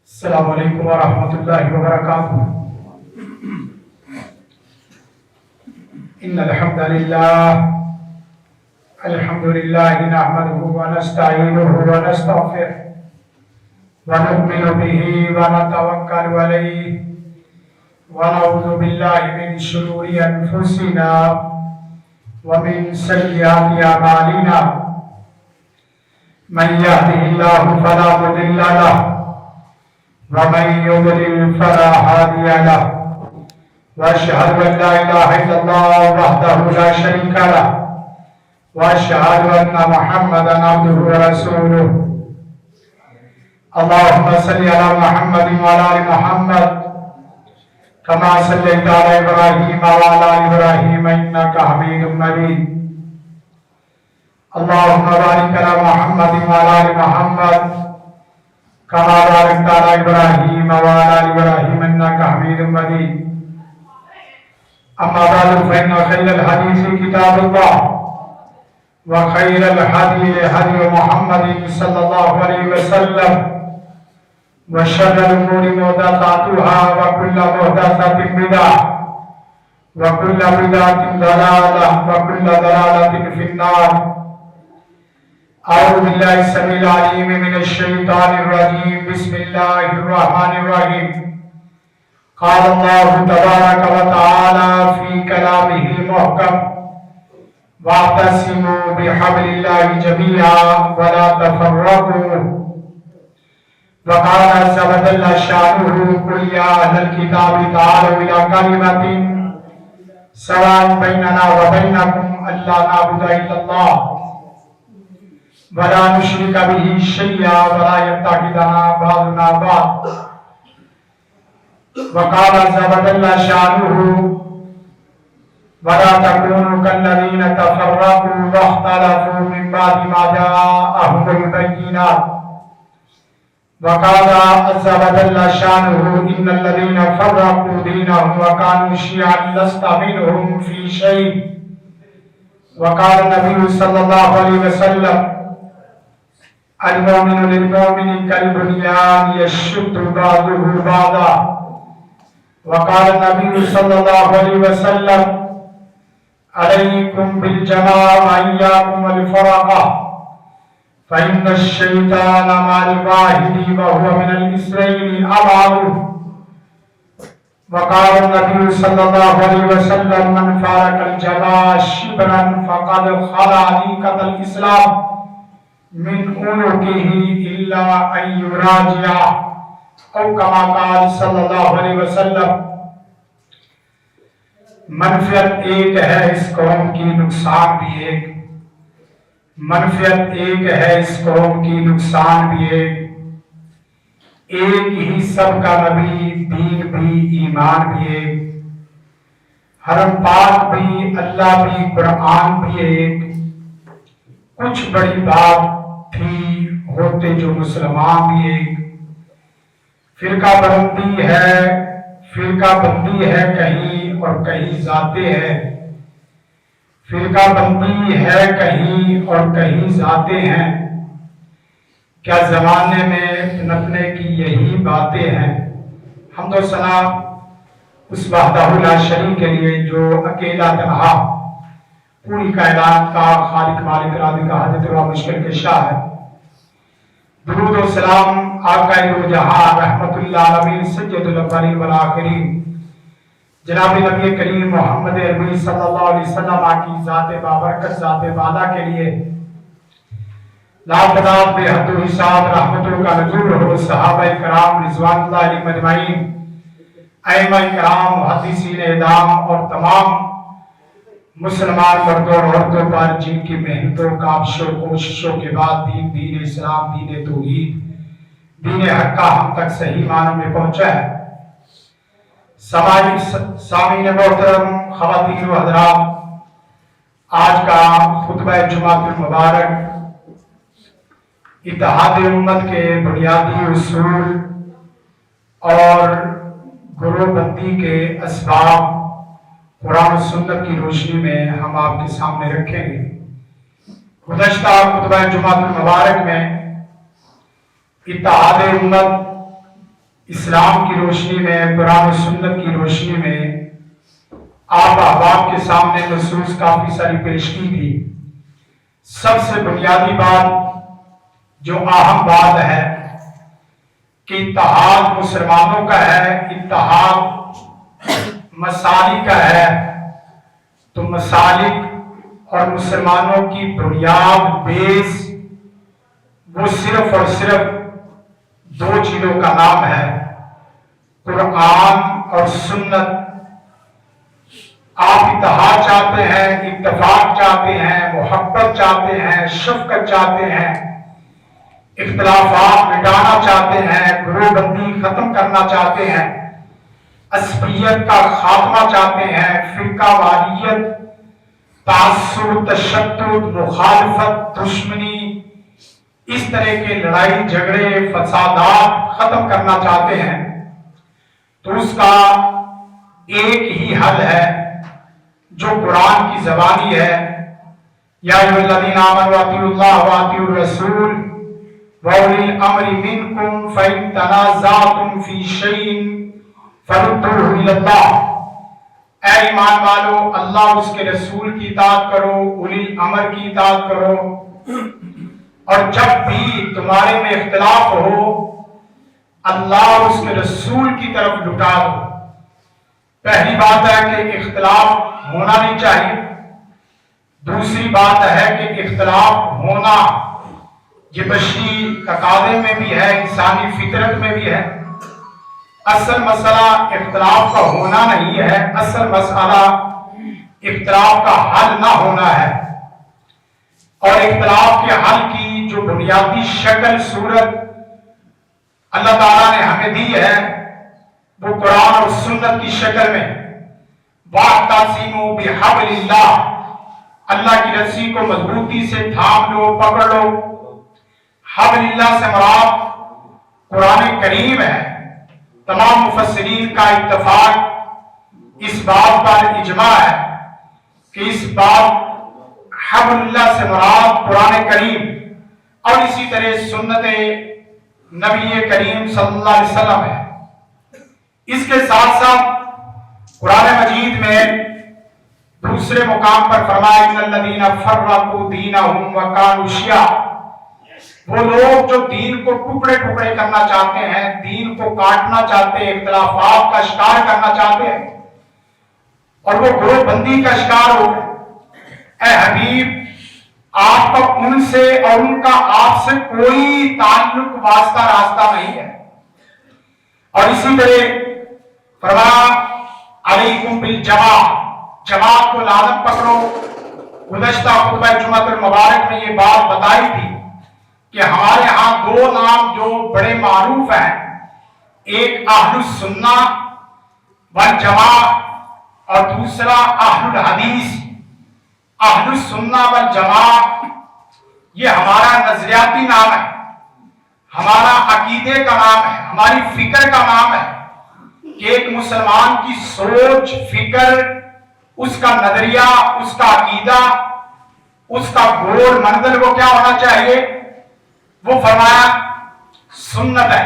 السلام علیکم ورحمۃ اللہ وبرکاتہ۔ ان الحمد للہ نحمده ونستعینه ونستغفره ونؤمن به ونتوکل علیہ ونعوذ باللہ من شرور انفسنا ومن سیئات اعمالنا من يهده الله فلا مضل له ومن يضلل فلا هادي له واشهد ان لا اله الا الله وحده لا شريك له واشهد ان محمدا عبده ورسوله اللهم صل على محمد وعلى ال محمد كما صليت على ابراهيم وعلى ال ابراهيم انك حميد مجيد اللهم بارك على محمد وعلى ال محمد كما باركت على ابراهيم وعلى ال ابراهيم انك حميد مجيد اما بعد فان خير الحديث كتاب الله وخير الهدي هدي محمد صلى الله عليه وسلم وشر الامور محدثاتها وكل محدثة بدعة وكل بدعة ضلالة وكل ضلالة في النار۔ اعوذ باللہ السمیع العلیم من الشیطان الرجیم، بسم اللہ الرحمن الرحیم۔ قال اللہ تبارک و تعالی فی کلامہ المحکم واعتصموا بحبل اللہ جميعا ولا تفرقوا۔ وقال عز وجل شانہ قل یا اہل الکتاب تعالوا الی کلمۃ سواء بیننا وبینکم الا نعبد الا اللہ ولا نشرك به شيئا ولا يتخذنا بعضنا بعض۔ وقال عز وجل شانه ولا تكونوا كالذين تفرقوا واختلفوا من بعد ما جاءهم البينات۔ وقال عز وجل شانه إن الذين فرقوا دينهم وكانوا شيعا لست منهم في شيء۔ وقال النبي صلى الله عليه وسلم المؤمن للمؤمن كالبنيان يشد بعضه بعضا۔ وقال النبي صلى الله عليه وسلم عليكم بالجماعة وإياكم والفرقة فإن الشيطان مع الواحد وهو من الاثنين أبعد۔ وقال النبي صلى الله عليه وسلم من فارق الجماعة شبرا فقد خلع عقيدة الإسلام من عنقه الا ان يراجع او كما قال صلی اللہ علیہ وسلم۔ منفعت ایک ہے اس قوم کی، نقصان بھی ایک۔ منفعت ایک ہے اس قوم کی، نقصان بھی ایک۔ ایک ہی سب کا نبی، دین بھی، ایمان بھی ایک۔ حرم پاک بھی، اللہ بھی، قرآن بھی ایک۔ کچھ بڑی بات تھی ہوتے جو مسلمان بھی ایک۔ فرقہ بندی ہے کہیں اور کہیں ذاتیں ہے۔ فرقہ بندی ہے کہیں اور کہیں ذاتیں ہیں۔ کیا زمانے میں نپنے کی یہی باتیں ہیں۔ حمد و ثنا اس وحدہ لا شریک کے لیے جو اکیلا تنہا پوری کائنات کا خالق مالک رازق حاجت روا مشکل کشا ہے۔ درود و سلام آقا دو جہاں رحمت اللہ عالمین سید الاولین والآخرین جناب نبی کریم محمد عربی صلی اللہ علیہ وسلم کی ذات بابرکت ذات بالا کے لیے لاپتات بے حد و حساب رحمتوں کا نزول ہو۔ صحابہ کرام رضوان اللہ علیہم اجمعین، ائمہ کرام، محدثین اعدام اور تمام مسلمان مردوں اور عورتوں پر جن کی محنتوں کاوشوں کوششوں کے بعد دین اسلام، دین توحید، دین حق کا ہم تک صحیح معنوں میں پہنچا ہے۔ سامعین محترم، خواتین و حضرات، آج کا خطبہ جمعہ المبارک اتحاد امت کے بنیادی اصول اور گروہ بندی کے اسباب قرآن و سنت کی روشنی میں ہم آپ کے سامنے رکھیں گے۔ گزشتہ خطبہ جمعہ المبارک میں اتحاد امت اسلام کی روشنی میں، قرآن و سنت کی روشنی میں آپ احباب کے سامنے نصوص کافی ساری پیش کی تھی۔ سب سے بنیادی بات جو اہم بات ہے کہ اتحاد مسلمانوں کا ہے، اتحاد مسالک کا ہے، تو مسالک اور مسلمانوں کی بنیاد بیس وہ صرف اور صرف دو چیزوں کا نام ہے، قرآن اور سنت۔ آپ اتحاد چاہتے ہیں، اتفاق چاہتے ہیں، محبت چاہتے ہیں، شفقت چاہتے ہیں، اختلافات مٹانا چاہتے ہیں، گروہ بندی ختم کرنا چاہتے ہیں، عصبیت کا خاتمہ چاہتے ہیں، فرقہ واریت، تعصب، تشدد، مخالفت، دشمنی، اس طرح کے لڑائی جھگڑے فسادات ختم کرنا چاہتے ہیں، تو اس کا ایک ہی حل ہے جو قرآن کی زبانی ہے، یا ایھا الذین آمنوا اطیعوا اللہ واطیعوا الرسول وَأُولِي الْأَمْرِ مِنْكُمْ فَإِنْ تَنَازَعْتُمْ فِي شَيْءٍ فَرُدُّوهُ إِلَى اللَّهِ۔ اے ایمان والو، اللہ اس کے رسول کی اطاعت کرو، اولی الامر کی اطاعت کرو، اور جب بھی تمہارے میں اختلاف ہو اللہ اور اس کے رسول کی طرف لٹا دو۔ پہلی بات ہے کہ اختلاف ہونا نہیں چاہیے، دوسری بات ہے کہ اختلاف ہونا یہ بشری تقاضے میں بھی ہے، انسانی فطرت میں بھی ہے۔ اصل مسئلہ اختلاف کا ہونا نہیں ہے، اصل مسئلہ اختلاف کا حل نہ ہونا ہے، اور اختلاف کے حل کی جو بنیادی شکل صورت اللہ تعالیٰ نے ہمیں دی ہے وہ قرآن اور سنت کی شکل میں، وَاعْتَصِمُوا بِحَبْلِ اللَّهِ، اللہ کی رسی کو مضبوطی سے تھام لو، پکڑ لو۔ حبل اللہ سے مراد قرآن کریم ہے۔ تمام مفسرین کا اتفاق اس بات پر اجماع ہے کہ اس بات حبل اللہ سے مراد قرآن کریم اور اسی طرح سنت نبی کریم صلی اللہ علیہ وسلم ہے۔ اس کے ساتھ ساتھ قرآن مجید میں دوسرے مقام پر فرمایا ان الذین فرقوا دینہم وکانوا شیعا، وہ لوگ جو دین کو ٹکڑے ٹکڑے کرنا چاہتے ہیں، دین کو کاٹنا چاہتے ہیں، اختلافات کا شکار کرنا چاہتے ہیں، اور وہ گروہ بندی کا شکار ہو گئے۔ اے حبیب، آپ کا ان سے اور ان کا آپ سے کوئی تعلق واسطہ راستہ نہیں ہے۔ اور اسی طرح فرمایا علیکم بالجماعۃ، جماعت کو لازم پکڑو۔ گزشتہ خطبہ جمعۃ المبارک میں یہ بات بتائی تھی کہ ہمارے ہاں دو نام جو بڑے معروف ہیں، ایک اہل السنہ والجماعت اور دوسرا اہل الحدیث۔ اہل السنہ والجماعت یہ ہمارا نظریاتی نام ہے، ہمارا عقیدے کا نام ہے، ہماری فکر کا نام ہے کہ ایک مسلمان کی سوچ، فکر، اس کا نظریہ، اس کا عقیدہ، اس کا گول منزل وہ کیا ہونا چاہیے؟ وہ فرمایا سنت ہے،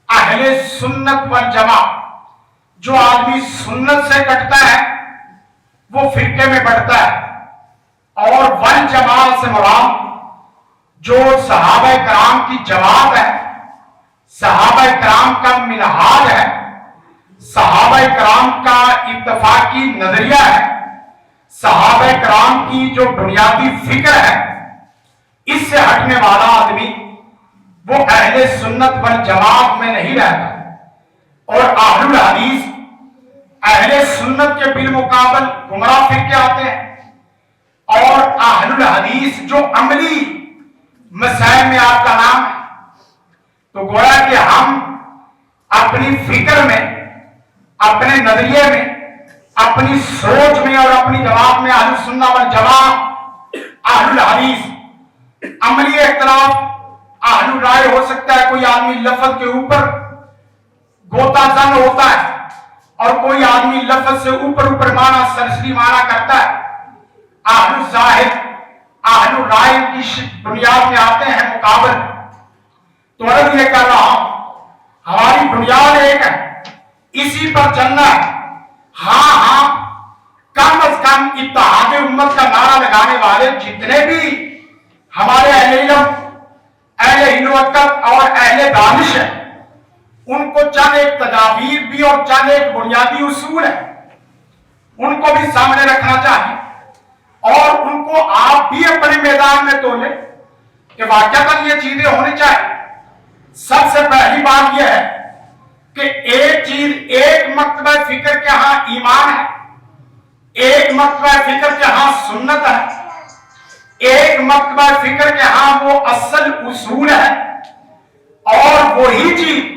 اہل سنت والجماعت۔ جو آدمی سنت سے کٹتا ہے وہ فرقے میں بٹتا ہے، اور والجماعت سے مراد جو صحابہ کرام کی جماعت ہے، صحابہ کرام کا منہاج ہے، صحابہ کرام کا اتفاقی نظریہ ہے، صحابہ کرام کی جو بنیادی فکر ہے، اس سے ہٹنے والا آدمی وہ اہل سنت والجماعت میں نہیں رہتا۔ اور اہل الحدیث، اہل سنت کے بالمقابل گمراہ فرقے آتے ہیں، اور اہل الحدیث جو عملی مسائل میں آپ کا نام ہے۔ تو گویا کہ ہم اپنی فکر میں، اپنے نظریے میں، اپنی سوچ میں اور اپنی جماعت میں اہل سنت والجماعت، اہل الحدیث۔ عملی اختلاف اہل رائے ہو سکتا ہے، کوئی آدمی لفظ کے اوپر گوتا زن ہوتا ہے اور کوئی آدمی لفظ سے اوپر معنی سرسری معنی کرتا ہے۔ اہل ظاہر، اہل رائے کی بنیاد میں آتے ہیں مقابل۔ تو عرض یہ کر رہا ہوں، हमारी बुनियाद एक है, इसी पर चलना है। हाँ, कम से कम इत्तेहाद उम्मत का नारा लगाने वाले जितने भी हमारे अहले इल्म, अहले हिलवकत और अहले दानिश है, उनको चंद एक तदाबीर भी और चंद एक बुनियादी उसूल है, उनको भी सामने रखना चाहिए और उनको आप भी अपने मैदान में तोले कि वाकई ये चीजें होनी चाहिए। सबसे पहली बात यह है कि एक चीज, एक मकतबा फिक्र के यहां ईमान है, एक मकतबा फिक्र के यहां सुन्नत है, एक मकतबा फिक्र के यहां वो असल उसूल है, और वही चीज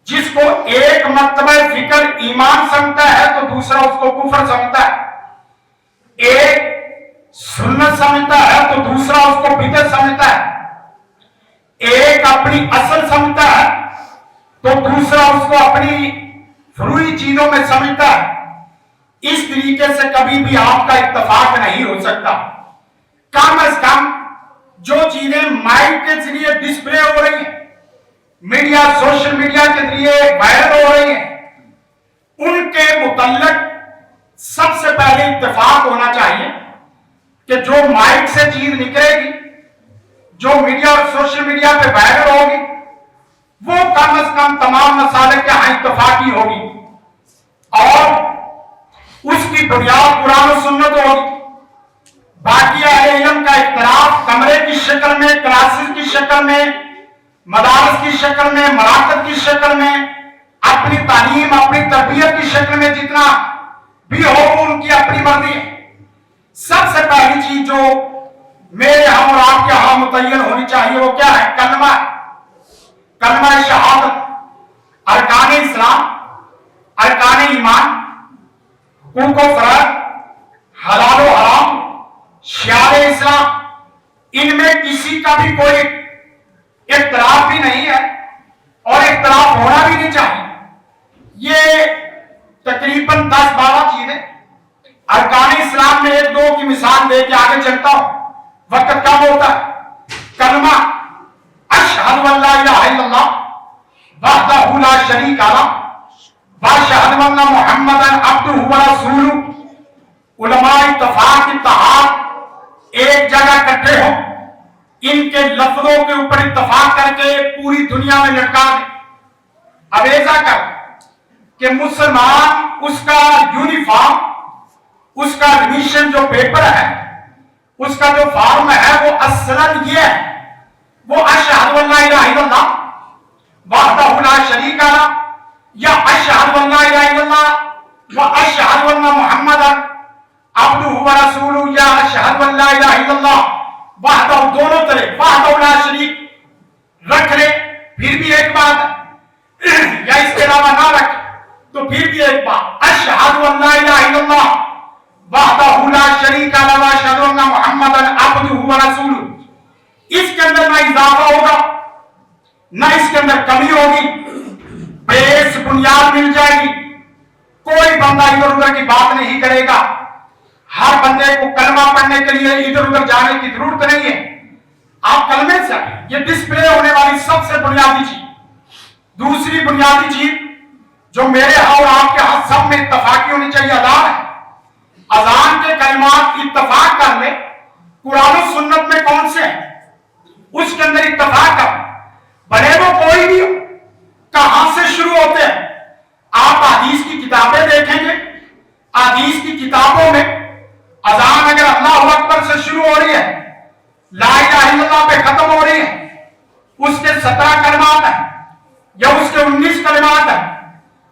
जिसको एक मकतबा फिक्र ईमान समझता है तो दूसरा उसको कुफर समझता है, एक सुन्नत समझता है तो दूसरा उसको बिदअत समझता है, एक अपनी असल समझता है तो दूसरा उसको अपनी फरूई चीजों में समझता है। इस तरीके से कभी भी आपका इत्तेफाक नहीं हो सकता। कम से कम जो चीजें माइक के जरिए डिस्प्ले हो रही हैं, मीडिया, सोशल मीडिया के जरिए वायरल हो रही हैं, उनके मुतल्लिक सबसे पहले इत्तेफाक होना चाहिए कि जो माइक से चीज निकलेगी, जो मीडिया और सोशल मीडिया पे वायरल होगी, वो कम से कम तमाम मसाले के यहां इत्तेफाकी होगी और उसकी बुनियाद कुरान और सुन्नत होगी। बाकी अहले इल्म का इख्तिलाफ कमरे की शक्ल में, क्लासेस की शक्ल में, मदारस की शक्ल में, मराकज की शक्ल में, अपनी तालीम, अपनी तरबियत की शक्ल में जितना भी हो, वो उनकी अपनी मर्जी है। सबसे पहली चीज जो मेरे यहां और आपके यहां मुतय्यन होनी चाहिए वो क्या है? कलमा। कलमा शहादत, अरकान इस्लाम, अरकान ईमान, हुकूक व फर्ज, हलाल व हराम, शियार इस्लाम, इनमें किसी का भी कोई इख्तिलाफ भी नहीं है और इख्तिलाफ होना भी नहीं चाहिए। ये तकरीबन 10-12 चीजें अरकान इस्लाम में एक दो की मिसाल दे के आगे चलता हूं, वक्त कम होता है। कलमा अशहदु अल्ला इलाहा इल्लल्लाह वहदहु ला शरीका लह व अशहदु अन्ना मुहम्मदन अब्दुहु व रसूलुहु। उलमा इत्तफाक इत्तेहाद एक जगह इकट्ठे हो, इनके लफ्जों के ऊपर इत्तफाक करके पूरी दुनिया में लटका दे, अवेजा कर कि मुसलमान उसका यूनिफॉर्म, उसका एडमिशन जो पेपर है, उसका जो फॉर्म है, वो असलन ये है, वो अशहदु अल्ला इलाहा इल्लल्लाह वहदहु ला शरीका लह या अशहदु अल्ला इलाहा इल्लल्लाह व अशहदु अन्ना मुहम्मदन अब्दुहु व रसूलुहु या अशहदु अल्ला इलाहा इल्लल्लाह वहदहु, दोनों तरह वहदहु ला शरीक रख ले, फिर भी एक बात, या इसके अलावा ना रख तो फिर भी एक बात, अशहदु अल्ला इलाहा इल्लल्लाह वहदहु ला शरीका लह व अशहदु अन्ना मुहम्मदन अब्दुहु व रसूलुहु। इसके अंदर ना इजाफा होगा, ना इसके अंदर कमी होगी, बेस बुनियाद मिल जाएगी। कोई बंदा इधर उधर की बात नहीं करेगा। हर बंदे को कलमा पढ़ने के लिए इधर उधर जाने की जरूरत नहीं है। आप कलमे से, ये डिस्प्ले होने वाली सबसे बुनियादी चीज। दूसरी बुनियादी चीज जो मेरे यहां और आपके यहां सब में इत्तफाकी होनी चाहिए, अजान है। अजान के कलिमात इत्तफाक कर ले, कुरान और सुन्नत में कौन से हैं उसके अंदर इत्तफाक कर, भले वो कोई भी हो, कहां से शुरू होते हैं। आप हदीस की किताबें देखेंगे, हदीस की किताबों में अजान अगर अल्लाहु अकबर से शुरू हो रही है, ला इलाहा इल्लल्लाह पे खत्म हो रही है, उसके 17 कलिमात है या उसके 19 कलिमात है,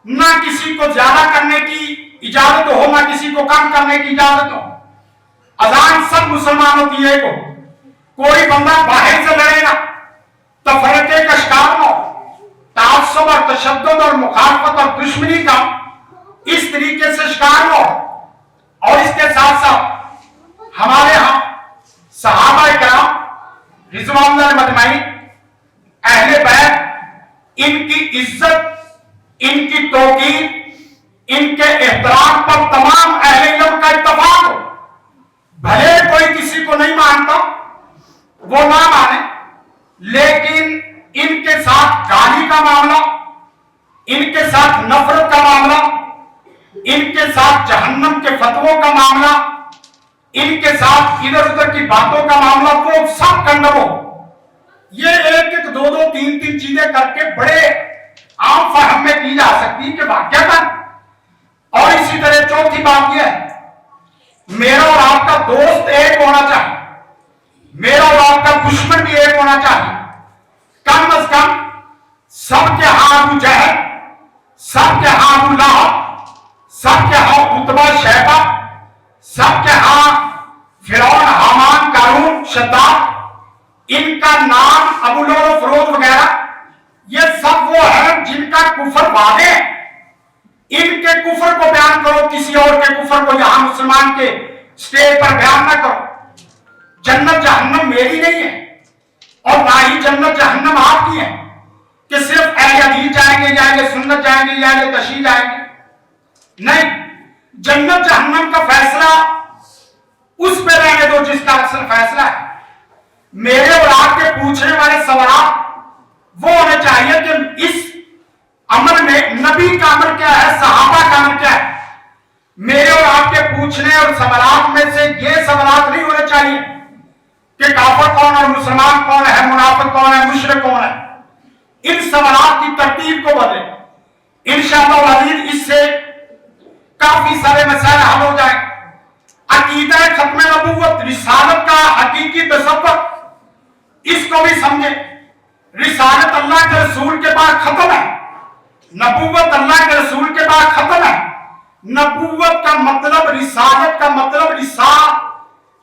ना किसी को ज्यादा करने की इजाजत हो, ना किसी को कम करने की इजाजत हो। अजान सब मुसलमानों की एक हो। कोई बंदा बाहर से लड़ेगा तो फर्के का शिकार हो, तासुब और तशद्दुद और मुखालफत और दुश्मनी का इस तरीके से शिकार हो। और इसके साथ साथ हमारे यहां सहाबा किराम रिज़वानुल्लाह मजमईन, अहले बैत, इनकी इज्जत, इनकी तौकीर, इनके एहतराम पर तमाम अहले इल्म का इत्तफाक हो। भले कोई किसी को नहीं मानता, वो ना माने, लेकिन इनके साथ गाली का मामला, इनके साथ जहन्नम के फतवों का मामला, इनके साथ इधर उधर की बातों का मामला, वो सब कंडम हो। ये एक एक दो दो तीन तीन चीजें करके बड़े आम फहम में की जा सकती है कि वाक्य का। और इसी तरह चौथी बात यह है, मेरा और आपका दोस्त एक होना चाहिए, मेरा और आपका दुश्मन भी एक होना चाहिए। कम अज कम सबके हाथ अबू जहल, सबके हाथ अबू लहब, सबके हाथ उतबा शैबा, सबके हाथ फिरौन, हामान, कारून, शद्दाद, इनका नाम अबू लहब, फरोज वगैरह, ये सब वो हैं जिनका कुफर वादे। इनके कुफर को बयान करो, किसी और के कुफर को यहां मुसलमान के स्टेज पर बयान ना करो। जन्नत जहन्नम मेरी नहीं है और ना ही जन्नत जहन्नम आपकी है कि सिर्फ अहले हदीस जाएंगे या अहले सुन्नत जाएंगे या अहले तशरीह जाएंगे। नहीं, जन्नत जहन्नम का फैसला उस पे रहने दो जिसका असल फैसला है। मेरे और आपके पूछने वाले सवाल वो होने चाहिए कि इस अमल में नबी का अमल क्या है, सहाबा का अमल क्या है। मेरे और आपके पूछने और सवालात में से ये सवालात नहीं होने चाहिए कि काफिर कौन और मुसलमान कौन है, मुनाफिक कौन है, मुशरिक कौन है। इन सवालात की तरतीब को बदले, इंशाअल्लाह अज़ीज़ इससे काफी सारे मसाइल हल हो जाएंगे। अकीदा खत्म नबूवत, रिसालत का हकीकी तसव्वुर, इसको भी समझे। रिसालत अल्लाह के रसूल के बाद खत्म है, नबूवत अल्लाह के रसूल के बाद खत्म है। नबूवत का मतलब, रिसालत का मतलब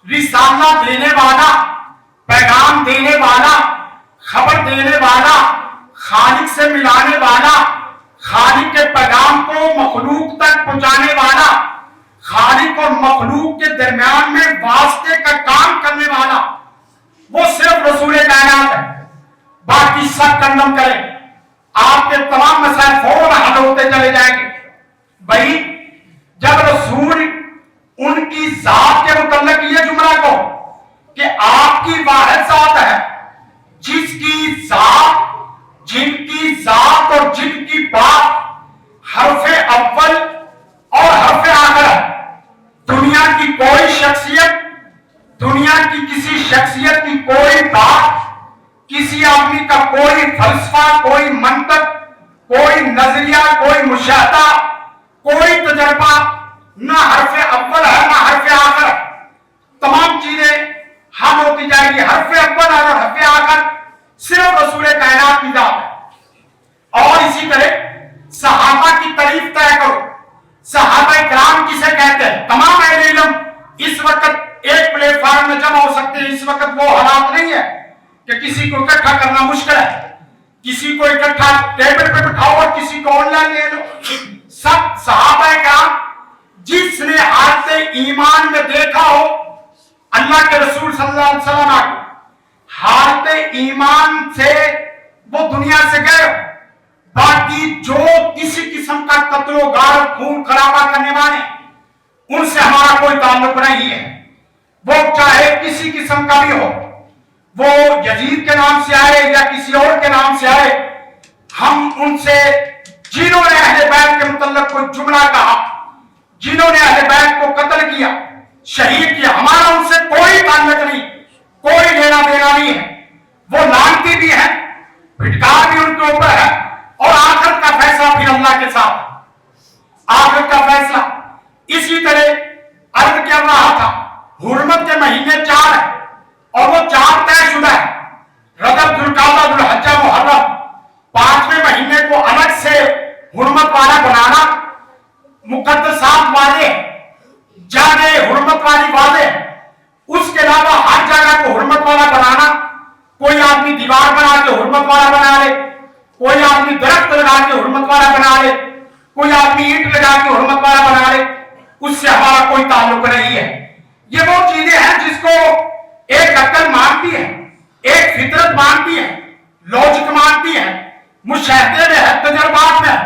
रिसाला देने वाला, पैगाम देने वाला, खबर देने वाला, खालिक से मिलाने वाला, खालिक के पैगाम को मखलूक तक पहुंचाने वाला, खालिक और मखलूक के दरमियान में वास्ते का काम करने वाला, वो सिर्फ रसूल कायनात है। बाकी सब कंडम करें, आपके तमाम मसाइल फौरन हल होते चले जाएंगे। भाई जब रसूल उनकी जात के मुतल्लिक ये जुमला को कि आपकी वाहिद जात है जिसकी जात, जिनकी जात और जिनकी बात हरफे अव्वल और हरफे आखिर है। दुनिया की कोई शख्सियत, दुनिया की किसी शख्सियत की कोई बात, किसी आदमी का कोई फलसफा, कोई मंतक, कोई नजरिया, कोई मुशाहदा, कोई तजर्बा ना हरफे अव्वल है ना हरफे आखिर। तमाम चीजें हम होती जाएगी। हरफे अव्वल और हरफे आखिर सिर्फ रसूल कायनात की जात है। और इसी तरह सहाबा की तारीफ तय करो। सहाबा इकराम किसे कहते हैं? तमाम अहले इल्म इस वक्त एक प्लेटफॉर्म में जमा हो सकते हैं। इस वक्त वो हालात नहीं है कि किसी को इकट्ठा करना मुश्किल है, किसी को इकट्ठा टेबल पे बिठाओ और किसी को ऑनलाइन ले लो। सब सहाबा इकराम जिसने हालत ईमान में देखा हो अल्लाह के रसूल सल्लल्लाहु अलैहि वसल्लम हालत ईमान से वो दुनिया से गए। बाकी जो किसी किस्म का कत्लो गारत, खून खराबा करने वाले, उनसे हमारा कोई ताल्लुक नहीं है। वो चाहे किसी किस्म का भी हो, वो यजीद के नाम से आए या किसी और के नाम से आए, हम उनसे जिन्होंने अहले बैत के मुतल्लिक कोई जुमला कहा, जिन्होंने अहले बैत को कत्ल किया, शहीद किया, हमारा उनसे कोई ताल्लुक नहीं, कोई लेना देना नहीं है। वो लानती भी है, फिटकार भी उनके ऊपर है और आखिर का फैसला फिर अल्लाह के साथ। आखिर का फैसला इसी तरह अर्ज कर रहा था। हुर्मत के महीने 4 है और वो 4 तयशुदा है। रजब, जुल्कादा, जुल्हज्जा, मुहर्रम, 5वें महीने को अलग से हुर्मत वाला बनाना, मुकद्दसात वाले जगह हुर्मत वाली वाले, उसके अलावा हर जगह को हुर्मत वाला बनाना। कोई आदमी दीवार बना के हुर्मत वाला बना ले, कोई आदमी दरख्त लगा के हुर्मत वाला बना ले, कोई आदमी ईंट लगा के हुर्मत वाला बना ले, उससे हमारा कोई ताल्लुक नहीं है। ये वो चीजें हैं जिसको एक अक्ल मानती है, एक फितरत मानती है, लॉजिक मानती है, मुशाहदे में है, तजर्बात में है।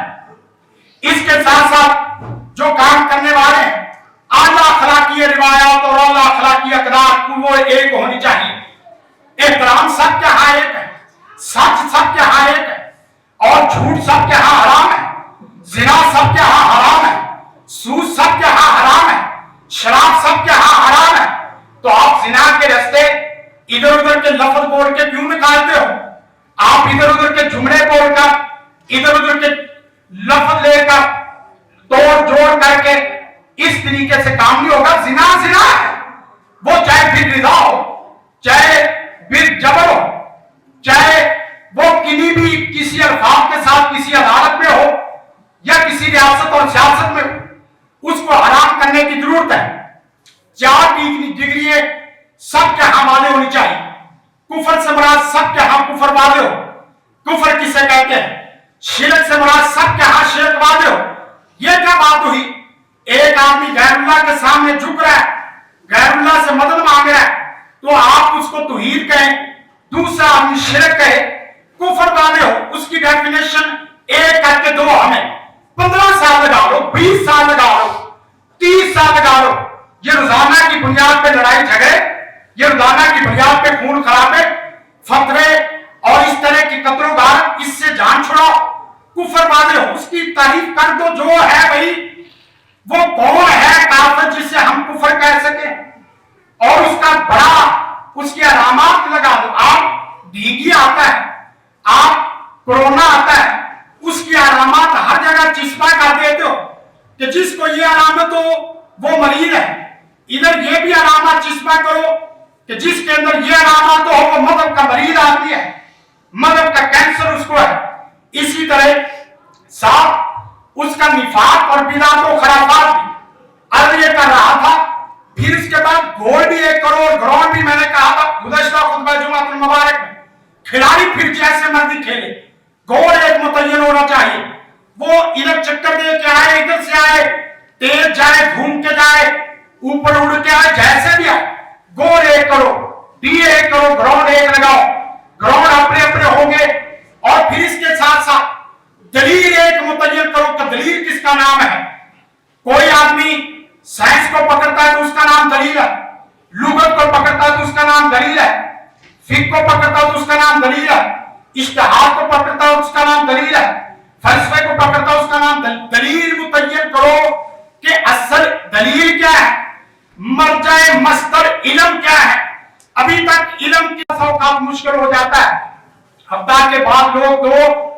इसके साथ साथ जो काम करने वाले आला अखलाकी रिवायात और आला अखलाकी अक़दार वो एक होनी चाहिए। एहतराम सबके यहाँ एक है, सच सबके यहाँ एक है और झूठ सबके यहाँ हराम है, ज़िना सबके यहाँ हराम है, इधर उधर के लफ्ज लेकर तोड़ जोड़ करके इस तरीके से काम नहीं होगा। जिना जिना है, वो चाहे फिर रिदा हो, चाहे फिर जबर हो, चाहे वो किन्हीं भी किसी अल्फाज के साथ किसी अदालत में हो या किसी रियासत और सियासत में हो, उसको हराम करने की जरूरत है। 4 डिग्री सबके यहां वाले होनी चाहिए। कुफर से मुराद सबके यहां कुफर वाले हो। कुफर किसे कहते हैं? शिरक से मुराद सबके यहां शिरक वाले हो। यह क्या बात हुई? एक आदमी गैरुल्लाह के सामने झुक रहा है, गैरुल्लाह से मदद मांग रहा है, तो आप उसको तौहीद कहें, दूसरा आदमी शिरक कहे, कुफर वाले हो। उसकी डेफिनेशन एक करके दो। हमें 15 साल लगा लो, 20 साल लगा लो, 30 साल लगा लो, ये रोजाना की बुनियाद पे लड़ाई झगड़े, ये रोजाना की बुनियाद पे खून खराबे, फतवे और इस तरह की कत्लोगार, इससे जान छुड़ाओ। कुफर वाले हो, उसकी तारीफ कर दो। जो है भाई वो कौन है काफिर जिसे हम कुफर कह सके, और उसका बड़ा उसकी अलामत लगा दो। आप डेंगू आता है, आप कोरोना आता है, उसकी अलामत हर जगह चिस्पा कर देते हो कि जिसको ये अलामत हो वो मरीज है। इधर ये भी अलामत चिस्पा करो कि जिसके अंदर ये अलामत हो वो मदद का मरीज आदमी है, मदद का कैंसर उसको है। इसी तरह साथ उसका निफाक और बिदात और खराफात भी अर्ज ये कर रहा था। फिर इसके बाद गोल भी 1 करोड़ ग्राउंड भी मैंने कहा था गुज़श्ता खुतबा जुमातुल मुबारक में, खिलाड़ी फिर जैसे मर्जी खेले, गोल एक मुतय्यन होना चाहिए। वो इधर चक्कर दे के आए, इधर से आए, तेज जाए, घूम के जाए, ऊपर उड़ के आए, जैसे भी आए, गोल 1 करोड़, डी 1 करोड़, ग्राउंड 1 लगाओ। ग्राउंड अपने अपने होंगे। और फिर इसके साथ साथ दलील एक मुतय्यन करो कि दलील किसका नाम है। कोई आदमी साइंस को पकड़ता है तो उसका नाम दलील है, लुगत को पकड़ता है तो उसका नाम दलील है, फिक़्ह को पकड़ता है तो उसका नाम दलील है, इज्तिहाद को पकड़ता है उसका नाम दलील है, फलसफे को पकड़ता है उसका नाम दलील मुतय्यन करो कि असल दलील क्या है, मरजाए मस्तर इल्म क्या है। अभी तक इल्म की औकात मुश्किल हो जाता है। हफ्ता के बाद लोग तो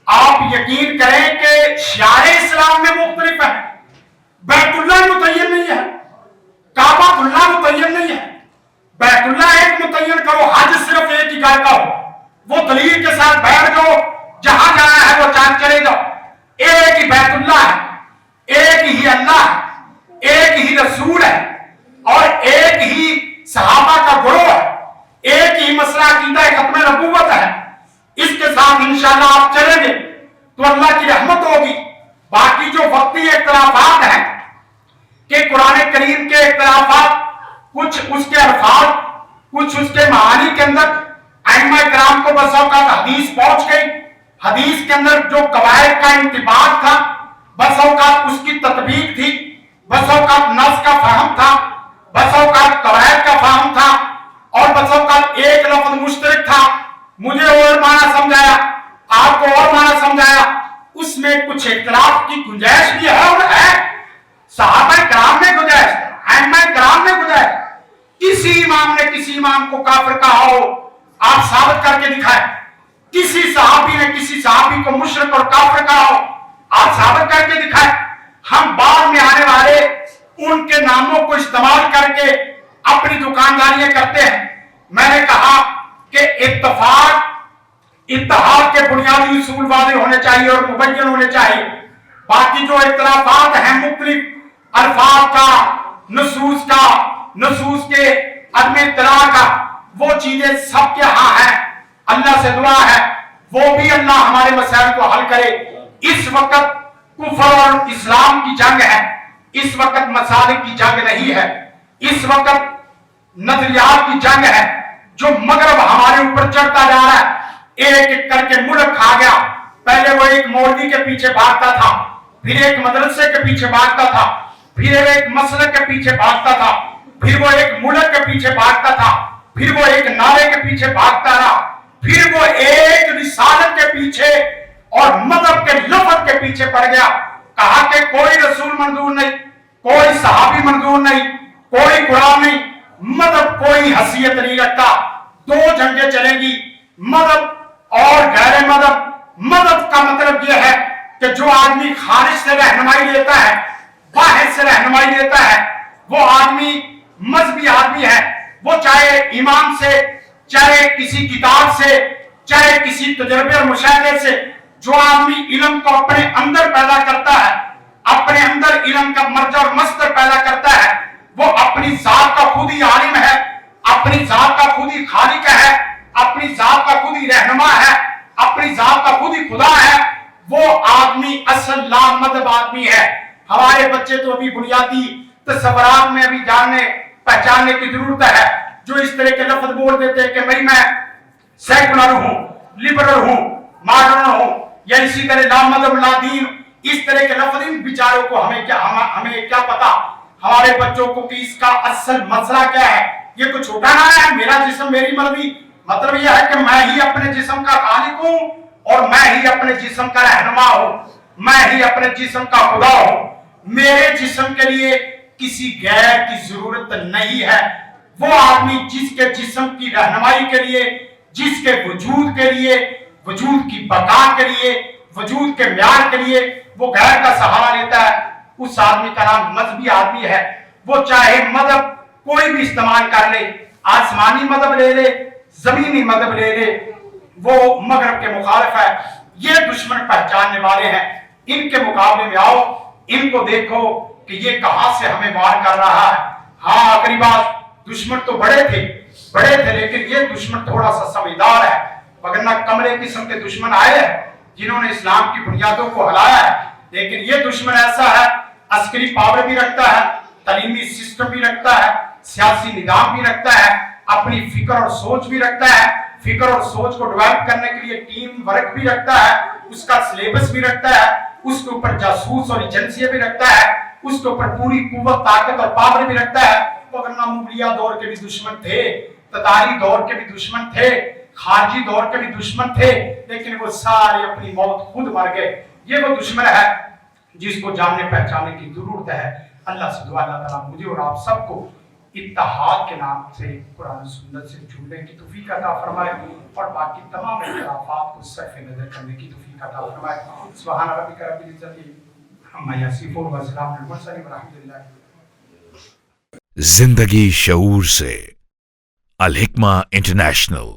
आप यकीन करें कि शियारे इस्लाम में मुख्तलिफ है। बैतुल्लाह मुतय्यन नहीं है, काबातुल्लाह मुतय्यन नहीं है। बैतुल्लाह एक मुतय्यन करो, हज सिर्फ एक ही घर का हो, वो दलील के साथ बैठ जाओ, जहां जाना है वो चांद चले जाओ। एक ही बैतुल्लाह है, एक ही अल्लाह है, एक ही रसूल है और एक ही सहाबा का गुरूह है, एक ही मसला अकीदा खत्म नबूवत है। इसके साथ इंशाअल्लाह आप चलेंगे तो अल्लाह की रहमत होगी। बाकी जो वक्ती इख्तिलाफात हैं कि कुरान करीम के इख्तिलाफात, कुछ उसके अल्फाज, कुछ उसके मानी के अंदर अइम्मा किराम को बस औक़ात हदीस पहुंच गई, हदीस के अंदर जो कवायद का इंतिबाक था, बस औक़ात उसकी तत्बीक थी, बस औक़ात नस का फहम था, बस औक़ात कवायद का फहम था, और बस औक़ात एक लफ्ज़ मुश्तरक था। मुझे और माना समझाया, आपको और माना समझाया, उसमें कुछ इख्तिलाफ की गुंजाइश भी है और है। सहाबा किराम में गुंजाइश, अइम्मा किराम में गुंजाइश। किसी इमाम ने किसी इमाम को काफिर कहा हो, आप साबित करके दिखाए। किसी सहाबी ने किसी सहाबी को मुशरिक और काफिर कहा हो, आप साबित करके दिखाए। हम बाद में आने वाले उनके नामों को इस्तेमाल करके अपनी दुकानदारियां करते हैं। मैंने कहा कि इत्तेहाद के बुनियादी उसूल वाले होने चाहिए और मुबय्यन होने चाहिए। बाकी जो इख्तिलाफात हैं मुख्तलिफ अल्फाज का, नसूस के अदम इत्तला का, वो चीजें सबके यहाँ है। अल्लाह से दुआ है वो भी अल्लाह हमारे मसाइल को हल करे। इस वक्त कुफर और इस्लाम की जंग है, इस वक्त मसालिक की जंग नहीं है, इस वक्त नजरियात की जंग है। जो मगरब हमारे ऊपर चढ़ता जा रहा है, एक एक करके मुल्क खा गया। पहले वो एक मौलवी के पीछे भागता था, फिर एक मदरसे के पीछे भागता था, फिर एक मसलक के पीछे भागता था, फिर वो एक मुल्क के पीछे भागता था, फिर वो एक नारे के पीछे भागता रहा, फिर वो एक रिसालत के पीछे और मदद के लफ्ज के पीछे पड़ गया। कहा कि कोई रसूल मंजूर नहीं, कोई सहाबी मंजूर नहीं, कोई कुरान नहीं, मदद कोई हसीयत नहीं रखता। 2 झंडे चलेंगी, मदद और गैर मदद। मदद का मतलब यह کہ جو آدمی خارج سے رہنمائی لیتا ہے، باہر سے رہنمائی لیتا ہے، وہ آدمی مذہبی آدمی ہے. وہ چاہے ایمان سے، چاہے کسی کتاب سے، چاہے کسی تجربے اور مشاہدے سے، جو آدمی علم کو اپنے اندر پیدا کرتا ہے، اپنے اندر علم کا مرجع اور مصدر پیدا کرتا ہے، وہ اپنی ذات کا خود ہی عالم ہے، اپنی ذات کا خود ہی خالق ہے، اپنی ذات کا خود ہی رہنما ہے، اپنی ذات کا خود ہی خدا ہے. وہ آدمی اصل لامذہب آدمی ہے. ہمارے بچے تو ابھی بنیادی تصورات میں ابھی جاننے پہچاننے کی ضرورت ہے. جو اس طرح کے لفظ بول دیتے ہیں کہ میں سیکولر ہوں، لبرل ہوں، ماڈرن ہوں، یا اسی طرح لامذہب لا دین، اس طرح کے لفظ، ان بیچاروں کو ہمیں کیا پتا ہمارے بچوں کو کہ اس کا اصل مسئلہ کیا ہے. یہ کچھ چھوٹا نہ ہے میرا جسم میری مرضی. مطلب یہ ہے کہ میں ہی اپنے جسم کا خالق ہوں اور میں ہی اپنے جسم کا رہنما ہوں، میں ہی اپنے جسم کا خدا ہوں. میرے جسم کے لیے کسی غیر کی ضرورت نہیں ہے. وہ آدمی جس کے جسم کی رہنمائی کے لیے، جس کے وجود کے لیے، وجود کی بقا کے لیے، وجود کے معیار کے لیے وہ غیر کا سہارا لیتا ہے، اس آدمی کا نام مذہبی آدمی ہے. وہ چاہے مذہب کوئی بھی استعمال کر لے، آسمانی مذہب لے لے، زمینی مذہب لے لے، وہ مغرب کے مخالف ہے. یہ دشمن پہچاننے والے ہیں. ان کے مقابلے میں آؤ، ان کو دیکھو کہ یہ کہاں سے ہمیں وار کر رہا ہے. ہاں آخری بات، دشمن تو بڑے تھے لیکن یہ دشمن تھوڑا سا سمجھدار ہے. وگرنہ کمرے قسم کے دشمن آئے ہیں جنہوں نے اسلام کی بنیادوں کو ہلایا ہے. لیکن یہ دشمن ایسا ہے، عسکری پاور بھی رکھتا ہے، تعلیمی سسٹم بھی رکھتا ہے، سیاسی نظام بھی رکھتا ہے، اپنی فکر اور سوچ بھی رکھتا ہے، فکر اور سوچ کو ڈیولپ کرنے کے لیے ٹیم ورک بھی رکھتا ہے، اس کا سلیبس بھی رکھتا ہے، اس کے اوپر جاسوس اور ایجنسیاں بھی رکھتا ہے، اس کے اوپر پوری قوت طاقت اور پاور بھی رکھتا ہے. وگرنہ مغلیہ دور کے بھی دشمن تھے، تتاری دور کے بھی دشمن تھے، خارجی دور کے بھی دشمن تھے، لیکن وہ سارے اپنی موت خود مر گئے. یہ وہ دشمن ہے جس کو جاننے پہچاننے کی ضرورت ہے. اللہ سے دعا اللہ تعالیٰ مجھے اور آپ سب کو اتحاد کے نام سے قرآن و سنت سے جڑنے کی توفیق عطا فرمائے اور باقی تمام اختلافات کو صرف نظر کرنے کی توفیق عطا فرمائے. سبحان ربک رب العزت عما یصفون وسلام علی المرسلین والحمد للہ. زندگی شعور سے، الحکمہ انٹرنیشنل.